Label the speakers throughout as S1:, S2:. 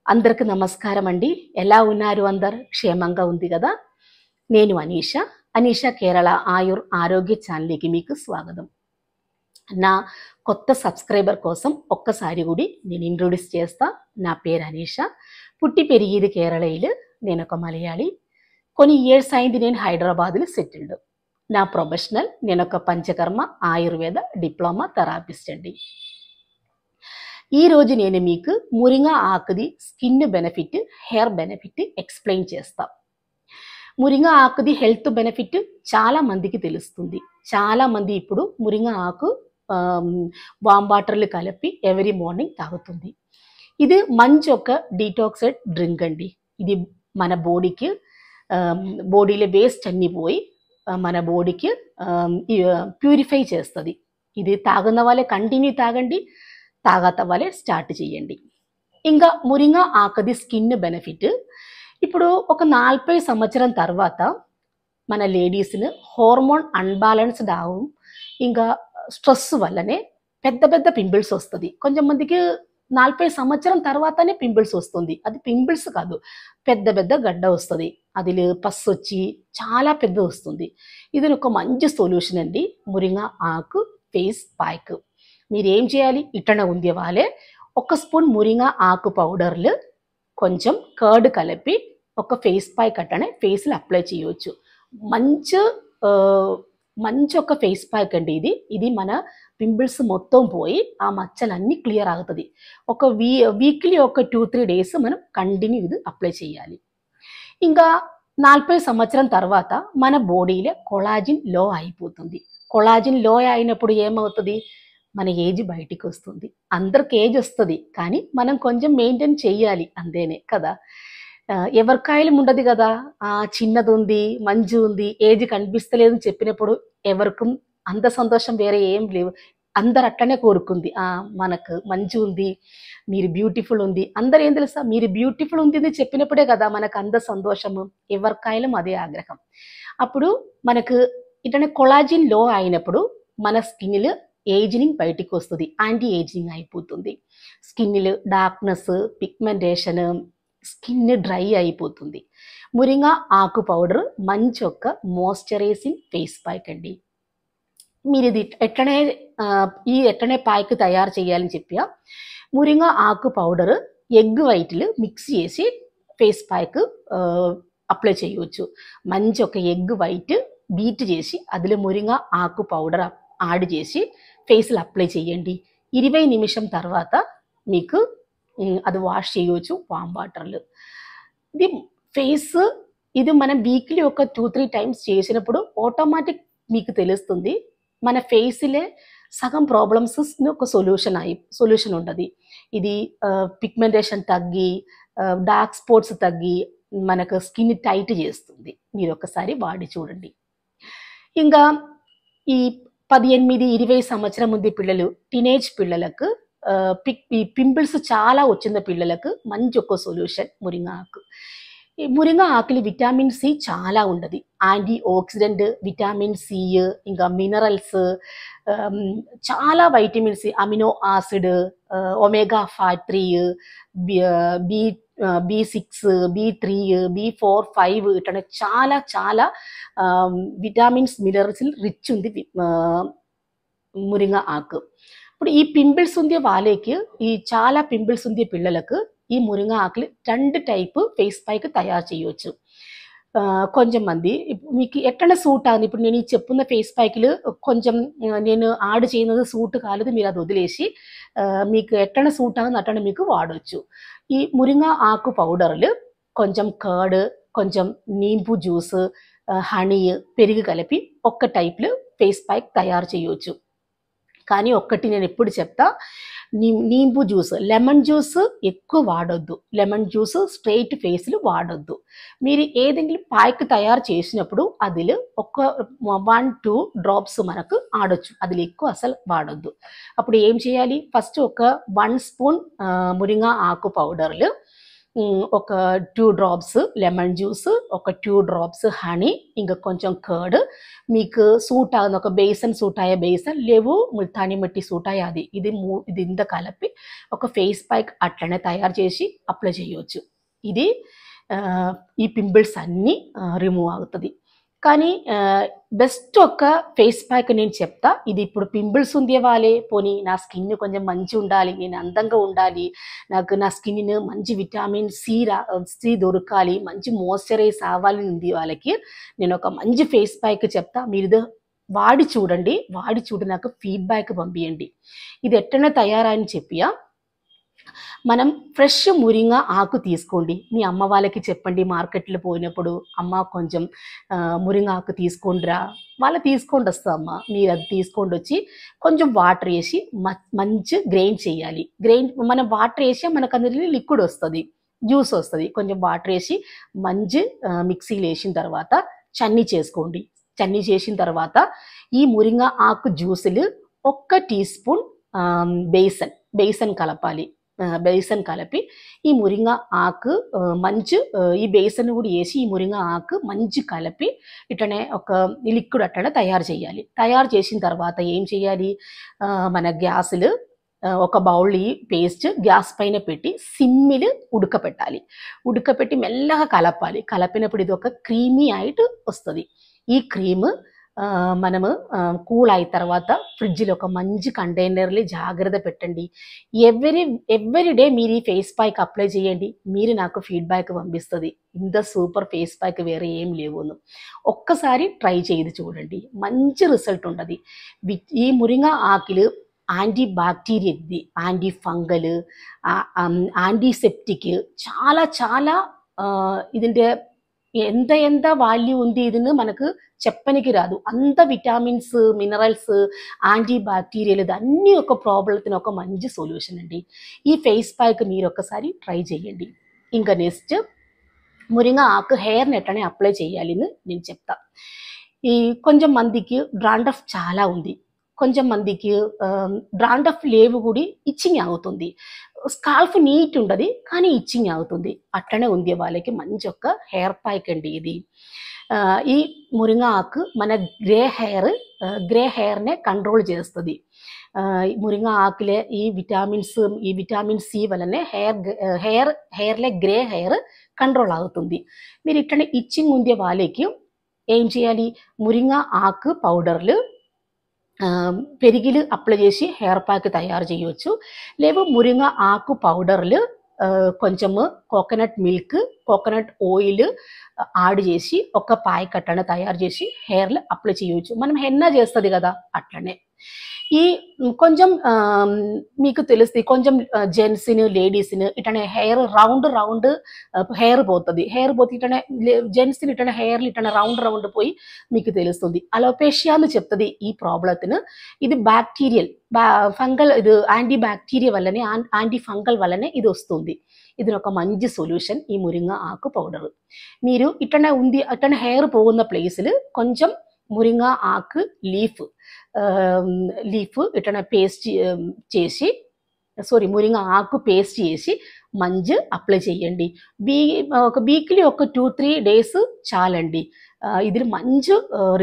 S1: అందరికి నమస్కారం అండి. ఎలా ఉన్నారు అందరు? క్షేమంగా ఉంది కదా? నేను అనీష కేరళ ఆరోగ్య ఛానల్‌కి మీకు స్వాగతం. నా కొత్త సబ్స్క్రైబర్ కోసం ఒక్కసారి కూడా నేను ఇంట్రొడ్యూస్ చేస్తా. నా పేరు అనీష. పుట్టి పెరిగేది కేరళയിൽ. నేను ఒక మలయాళి. కొన్ని ఇయర్స్ అయింది నేను హైదరాబాద్లో సెటిల్డ్. నా ప్రొఫెషనల్ నేను ఒక పంచకర్మ ఆయుర్వేద డిప్లొమా థెరపిస్ట్ అండి. ఈ రోజు నేను మీకు మురింగా ఆకుది skin benefit, hair benefit explain చేస్తా. మురింగా ఆకుది హెల్త్ బెనిఫిట్ చాలా మందికి తెలుస్తుంది. చాలా మంది ఇప్పుడు మురింగా ఆకు వామ్ వాటర్లు కలిపి ఎవ్రీ మార్నింగ్ తాగుతుంది. ఇది మంచి ఒక డీటాక్సైడ్ డ్రింక్ అండి. ఇది మన బాడీలో వేస్ట్ అన్ని పోయి మన బాడీకి ప్యూరిఫై చేస్తుంది. ఇది తాగున్న వాళ్ళే కంటిన్యూ తాగండి, తాగత వాళ్ళే స్టార్ట్ చేయండి. ఇంకా మురింగా ఆకుది స్కిన్ బెనిఫిట్, ఇప్పుడు ఒక 40 సంవత్సరం తర్వాత మన లేడీస్ని హార్మోన్ అన్బ్యాలెన్స్డ్ అవ్వం, ఇంకా స్ట్రెస్ వల్లనే పెద్ద పెద్ద పింపుల్స్ వస్తుంది. కొంచెం మందికి 40 సంవత్సరం తర్వాతనే పింపుల్స్ వస్తుంది. అది పింపుల్స్ కాదు, పెద్ద పెద్ద గడ్డ వస్తుంది. అది పస్సు వచ్చి చాలా పెద్ద వస్తుంది. ఇది ఒక మంచి సొల్యూషన్ అండి, మురింగా ఆకు ఫేస్ ప్యాక్. మీరు ఏం చేయాలి, ఇట్టన ఉంది వాళ్ళే 1 స్పూన్ మురింగా ఆకు పౌడర్లు కొంచెం కర్డ్ కలిపి ఒక ఫేస్ ప్యాక్ అట్టనే ఫేస్లో అప్లై చేయవచ్చు. మంచి ఒక ఫేస్ ప్యాక్ అండి ఇది. ఇది మన పింపుల్స్ మొత్తం పోయి ఆ మచ్చలన్నీ క్లియర్ అవుతుంది. ఒక వీక్లీ ఒక 2-3 డేస్ మనం కంటిన్యూ ఇది అప్లై చేయాలి. ఇంకా 40 సంవత్సరం తర్వాత మన బాడీలో కొలాజిన్ లో అయిపోతుంది. కొలాజిన్ లో అయినప్పుడు ఏమవుతుంది, మన ఏజ్ బయటికి వస్తుంది. అందరికి ఏజ్ వస్తుంది, కానీ మనం కొంచెం మెయింటైన్ చేయాలి అంతేనే కదా. ఎవరికాయలు ఉండదు కదా, చిన్నది ఉంది, మంచి ఉంది, ఏజ్ కనిపిస్తలేదు అని చెప్పినప్పుడు ఎవరికి అంత సంతోషం వేరే ఏం లేవు. అందరు అట్లనే కోరుకుంది, మనకు మంచి ఉంది, మీరు బ్యూటిఫుల్ ఉంది. అందరు ఏం తెలుసా, మీరు బ్యూటిఫుల్ ఉంది అని చెప్పినప్పుడే కదా మనకు అంత సంతోషము. ఎవరికాయలం అదే ఆగ్రహం. అప్పుడు మనకు ఇట్లనే కొలాజిన్ లో అయినప్పుడు మన స్కిన్లో ఏజింగ్ బయటికి వస్తుంది, యాంటీ ఏజింగ్ అయిపోతుంది. స్కిన్లో డార్క్నెస్, పిగ్మెంటేషన్, స్కిన్ డ్రై అయిపోతుంది. మురింగా ఆకు పౌడర్ మంచి ఒక మాయిశ్చరైజింగ్ ఫేస్ ప్యాక్ అండి. మీరు ఇది ఎట్లనే ప్యాక్ తయారు చేయాలని చెప్పా. మురింగా ఆకు పౌడర్ ఎగ్ వైట్లు మిక్స్ చేసి ఫేస్ ప్యాక్ అప్లై చేయవచ్చు. మంచి ఒక ఎగ్ వైట్ బీట్ చేసి అందులో మురింగా ఆకు పౌడర్ యాడ్ చేసి ఫేస్లో అప్లై చేయండి. 20 నిమిషం తర్వాత మీకు అది వాష్ చేయవచ్చు వామ్ వాటర్లు. ఇది ఫేస్, ఇది మనం వీక్లీ ఒక 2-3 టైమ్స్ చేసినప్పుడు ఆటోమేటిక్ మీకు తెలుస్తుంది మన ఫేస్లే సగం ప్రాబ్లమ్స్ ఒక సొల్యూషన్ ఉంటుంది. ఇది పిగ్మెంటేషన్ తగ్గి, డార్క్ స్పాట్స్ తగ్గి మనకు స్కిన్ టైట్ చేస్తుంది. మీరు ఒకసారి వాడి చూడండి. ఇంకా ఈ 18-20 సంవత్సరం ఉంది పిల్లలు, టీనేజ్ పిల్లలకు ఈ పింపుల్స్ చాలా వచ్చిన పిల్లలకు మంచి ఒక సొల్యూషన్ మురింగా ఆకు. ఈ మురింగా ఆకులు విటమిన్ సి చాలా ఉండదు. యాంటీ ఆక్సిడెంట్, విటమిన్ సి, ఇంకా మినరల్స్, చాలా vitamin C, amino acid, omega 3, B6, B3, B4, 5 ఇట్లా చాలా చాలా విటమిన్స్, మినరల్స్ రిచ్ ఉంది మురింగా ఆకు. ఇప్పుడు ఈ పింపుల్స్ ఉంది వాళ్ళకి, ఈ చాలా పింపుల్స్ ఉంది పిల్లలకు ఈ మురింగా ఆకులు 2 టైపు ఫేస్ ప్యాక్ తయారు చేయవచ్చు. కొంచెం మంది మీకు ఎట్లా సూట్ అవుతుంది. ఇప్పుడు నేను చెప్పున్న ఫేస్ ప్యాక్లు కొంచెం నేను యాడ్ చేయనది సూట్ కాలేదు, మీరు అది వదిలేసి మీకు ఎట్లా సూట్ అవుతుంది అట్లా మీకు వాడవచ్చు. ఈ మురింగా ఆకు పౌడర్లు కొంచెం కర్డ్, కొంచెం నీంబు జ్యూస్, హనీ, పెరుగు కలిపి ఒక్క టైప్లో ఫేస్ ప్యాక్ తయారు చేయవచ్చు. కానీ ఒక్కటి నేను ఎప్పుడు చెప్తా, నీంబు జ్యూస్, లెమన్ జ్యూస్ ఎక్కువ వాడొద్దు. లెమన్ జ్యూస్ స్ట్రైట్ ఫేస్లు వాడొద్దు. మీరు ఏదైనా ప్యాక్ తయారు చేసినప్పుడు అదిలో ఒక 1-2 డ్రాప్స్ మనకు ఆడొచ్చు, అది ఎక్కువ అసలు వాడొద్దు. అప్పుడు ఏం చేయాలి, ఫస్ట్ ఒక 1 స్పూన్ మురింగా ఆకు పౌడర్లు ఒక 2 డ్రాప్స్ లెమన్ జ్యూస్, ఒక 2 డ్రాప్స్ హనీ, ఇంకా కొంచెం కర్డ్, మీకు సూట్ అవుతుంది ఒక బేసన్ సూట్ అయ్యే బేసన్, లేవు ముల్తానీ మిట్టి సూట్ అయ్యే అది, ఇది ఇంత కలిపి ఒక ఫేస్ ప్యాక్ అట్లనే తయారు చేసి అప్లై చేయవచ్చు. ఇది ఈ పింపుల్స్ అన్నీ రిమూవ్ అవుతుంది. కానీ బెస్ట్ ఒక ఫేస్ ప్యాక్ నేను చెప్తా. ఇది ఇప్పుడు పింపుల్స్ ఉండే వాళ్ళే, పోనీ నా స్కిన్ కొంచెం మంచి ఉండాలి, నేను అందంగా ఉండాలి, నాకు నా స్కిన్ మంచి విటమిన్ సి దొరకాలి, మంచి మాయిశ్చరైజ్ అవ్వాలి ఉంది వాళ్ళకి నేను ఒక మంచి ఫేస్ ప్యాక్ చెప్తా. మీరు ఇది వాడి చూడండి, నాకు ఫీడ్బ్యాక్ పంపించండి. ఇది ఎట్లనే తయారని చెప్పియా. మనం ఫ్రెష్ మురింగా ఆకు తీసుకోండి. మీ అమ్మ వాళ్ళకి చెప్పండి, మార్కెట్లో పోయినప్పుడు అమ్మ కొంచెం మురింగా ఆకు తీసుకోండిరా, వాళ్ళు తీసుకొని వస్తా అమ్మ, మీరు అది తీసుకొని వచ్చి కొంచెం వాటర్ వేసి మంచి గ్రైండ్ చేయాలి. మనం వాటర్ వేసి మనకు అందులో లిక్విడ్ వస్తుంది, జ్యూస్ వస్తుంది. కొంచెం వాటర్ వేసి మంచి మిక్సీలో వేసిన తర్వాత చన్నీ చేసుకోండి. చన్నీ చేసిన తర్వాత ఈ మురింగా ఆకు జ్యూసులు 1 టీ స్పూన్ బేసన్ కలపాలి. బేసన్ కలిపి ఈ మురింగా ఆకు మంచి ఈ బేసన్ కూడా వేసి ఈ మురింగా ఆకు మంచి కలిపి ఇట్లనే ఒక లిక్విడ్ అట్లనే తయారు చేయాలి. తయారు చేసిన తర్వాత ఏం చేయాలి, మన గ్యాసులు ఒక బౌల్ పేస్ట్ గ్యాస్ పైన పెట్టి సిమ్మిలు ఉడకపెట్టి మెల్లగా కలపాలి. కలిపినప్పుడు ఇది ఒక క్రీమీ అయిట్ వస్తుంది. ఈ క్రీమ్ మనము కూల్ అయిన తర్వాత ఫ్రిడ్జ్లో ఒక మంచి కంటైనర్లో జాగ్రత్త పెట్టండి. ఎవ్రీ డే మీరు ఈ ఫేస్ ప్యాక్ అప్లై చేయండి, మీరు నాకు ఫీడ్బ్యాక్ పంపిస్తుంది. ఇంత సూపర్ ఫేస్ ప్యాక్ వేరే ఏం లేవును. ఒక్కసారి ట్రై చేసి చూడండి, మంచి రిజల్ట్ ఉంటుంది. ఈ మురింగా ఆకులు anti bacteria, anti fungal, antiseptic, చాలా చాలా ఇదంటే ఎంత వాల్యూ ఉంది ఇది మనకు చెప్పనికి రాదు. అంత విటామిన్స్, మినరల్స్, యాంటీ బ్యాక్టీరియల్ అన్నీ ఒక ప్రాబ్లమ్కి ఒక మంచి సొల్యూషన్ అండి. ఈ ఫేస్ ప్యాక్ మీరు ఒకసారి ట్రై చేయండి. ఇంకా నెక్స్ట్ మురింగా ఆకు హెయిర్ని ఎట్లనే అప్లై చేయాలి నేను చెప్తా. ఈ కొంచెం మందికి డాండ్రఫ్ చాలా ఉంది, కొంచెం మందికి డాండ్రఫ్ లేవు కూడా ఇచ్చింగ్ అవుతుంది, స్కాల్ఫ్ నీట్ ఉండదు కానీ ఇచ్చింగ్ అవుతుంది. అట్లనే ఉంది వాళ్ళకి మంచి ఒక హెయిర్ ప్యాక్ అండి ఇది. ఈ మురింగా ఆకు మన గ్రే హెయిర్నే కంట్రోల్ చేస్తుంది. మురింగా ఆకులే ఈ విటామిన్ సి వల్లనే హెయిర్లే గ్రే హెయిర్ కంట్రోల్ అవుతుంది. మీరు ఇట్లనే ఇచ్చింగ్ ఉండే వాళ్ళకి ఏం చేయాలి, మురింగా ఆకు పౌడర్లు పెరిగిలు అప్లై చేసి హెయిర్ ప్యాక్ తయారు చేయవచ్చు. లేవు మురింగా ఆకు పౌడర్లు కొంచెము coconut milk, coconut oil add చేసి ఒక ప్యాక్ అట్లనే తయారు చేసి హెయిర్లో అప్లై చేయవచ్చు. మనం హెన్నా చేస్తుంది కదా అట్లనే. ఈ కొంచెం మీకు తెలుస్తుంది, కొంచెం జెంట్స్ని లేడీస్ని ఇట్లనే హెయిర్ రౌండ్ హెయిర్ పోతుంది. ఇట్లనే జెంట్స్ని ఇట్లనే హెయిర్లు ఇట్లనే రౌండ్ పోయి మీకు తెలుస్తుంది. అలోపేషియా అని చెప్తుంది ఈ ప్రాబ్లమ్ను. ఇది బ్యాక్టీరియల్ ఫంగల్, ఇది యాంటీ బ్యాక్టీరియా వల్లనే, యాంటీ ఫంగల్ వల్లనే ఇది వస్తుంది. ఇది ఒక మంచి సొల్యూషన్ ఈ మురింగా ఆకు పౌడర్. మీరు ఇట్లనే హెయిర్ పోగున్న ప్లేసులు కొంచెం మురింగా ఆకు లీఫ్ ఇట్లా పేస్ట్ చేసి మురింగా ఆకు పేస్ట్ చేసి మంచి అప్లై చేయండి. ఒక వీక్లీ ఒక 2-3 డేస్ చాలండి. ఇది మంచి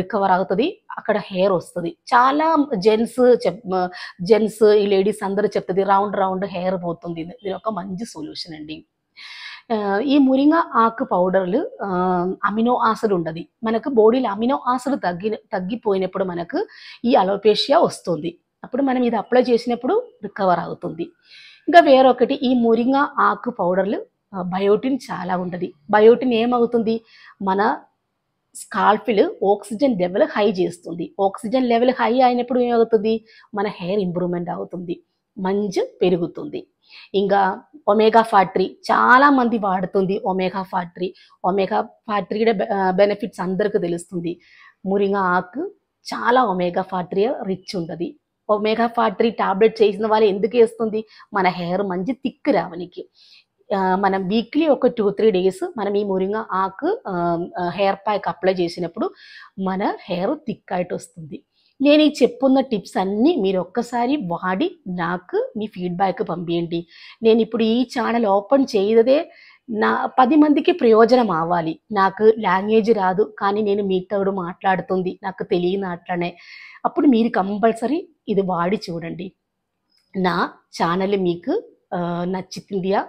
S1: రికవర్ అవుతుంది, అక్కడ హెయిర్ వస్తుంది. చాలా జెంట్స్ ఈ లేడీస్ అందరూ చెప్తుంది రౌండ్ హెయిర్ పోతుంది. ఇది ఒక మంచి సొల్యూషన్ అండి. ఈ మురింగా ఆకు పౌడర్లు అమినో ఆసిడ్ ఉండదు, మనకు బాడీలో అమినో ఆసిడ్ తగ్గిపోయినప్పుడు మనకు ఈ అలోపేషియా వస్తుంది. అప్పుడు మనం ఇది అప్లై చేసినప్పుడు రికవర్ అవుతుంది. ఇంకా వేరొకటి, ఈ మురింగా ఆకు పౌడర్లు బయోటిన్ చాలా ఉంటుంది. బయోటిన్ ఏమవుతుంది, మన స్కాల్ఫ్లో ఆక్సిజన్ లెవెల్ హై చేస్తుంది. ఆక్సిజన్ లెవెల్ హై అయినప్పుడు ఏమవుతుంది, మన హెయిర్ ఇంప్రూవ్మెంట్ అవుతుంది, మంచి పెరుగుతుంది. ఇంకా ఒమేగా ఫ్యాటీ చాలా మంది వాడుతుంది. ఒమేగా ఫ్యాటీ బెనిఫిట్స్ అందరికీ తెలుస్తుంది. మురింగా ఆకు చాలా ఒమేగా ఫ్యాటీ రిచ్ ఉంటుంది. ఒమేగా ఫ్యాటీ టాబ్లెట్ చేసిన వాళ్ళు ఎందుకు వేస్తుంది, మన హెయిర్ మంచి థిక్ రావడానికి. మనం వీక్లీ ఒక 2-3 డేస్ మనం ఈ మురింగా ఆకు హెయిర్ ప్యాక్ అప్లై చేసినప్పుడు మన హెయిర్ థిక్ అయిట్ వస్తుంది. నేను ఈ చెప్పున్న టిప్స్ అన్నీ మీరు ఒక్కసారి వాడి నాకు మీ ఫీడ్బ్యాక్ పంపించండి. నేను ఇప్పుడు ఈ ఛానల్ ఓపెన్ చేయదే నా 10 మందికి ప్రయోజనం అవ్వాలి. నాకు లాంగ్వేజ్ రాదు. కానీ నేను మీతోడు మాట్లాడుతుంది. నాకు తెలియని అట్లనే. అప్పుడు మీరు కంపల్సరీ ఇది వాడి చూడండి. నా ఛానల్ మీకు నచ్చుతుందియా?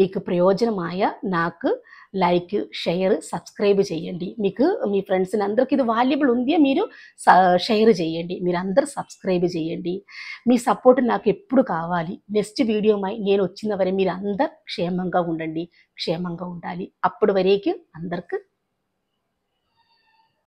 S1: మీకు ప్రయోజనమాయా? నాకు లైక్, షేర్, సబ్స్క్రైబ్ చేయండి. మీకు మీ ఫ్రెండ్స్‌ని అందరికి ఇది వాల్యుబుల్ ఉందియా? మీరు షేర్ చేయండి. మీరందరూ సబ్స్క్రైబ్ చేయండి. మీ సపోర్ట్ నాకు ఎప్పుడు కావాలి. నెక్స్ట్ వీడియో నేను వచ్చిన వరకు మీరందరూ క్షేమంగా ఉండండి. క్షేమంగా ఉండాలి. అప్పటి వరకు అందరికి